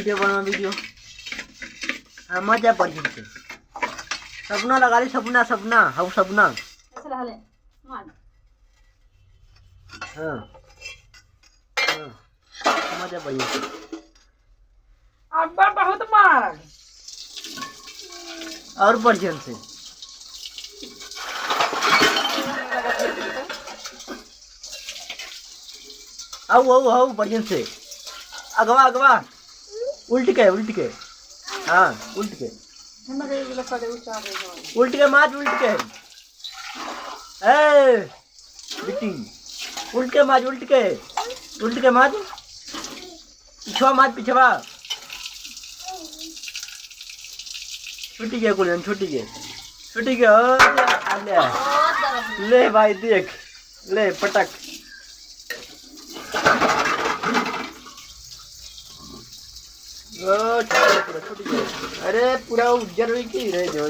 video बना video हाँ मजा पड़ जाते सपना लगा ली सपना सपना हाँ सपना हाँ हाँ मजा पड़ जाते अब्बा बहुत मार और बढ़िया से आओ आओ आओ बढ़िया से अगवा अगवा उल्ट के हाँ उल्ट के मार उल्ट के ए बिट्टी उल्ट के मार पिछवा मार पिछवा छुट्टी के कुलियन छुट्टी के ले भाई देख ले पटक छुट्टी के अरे पूरा उज्जर हुई की रह जो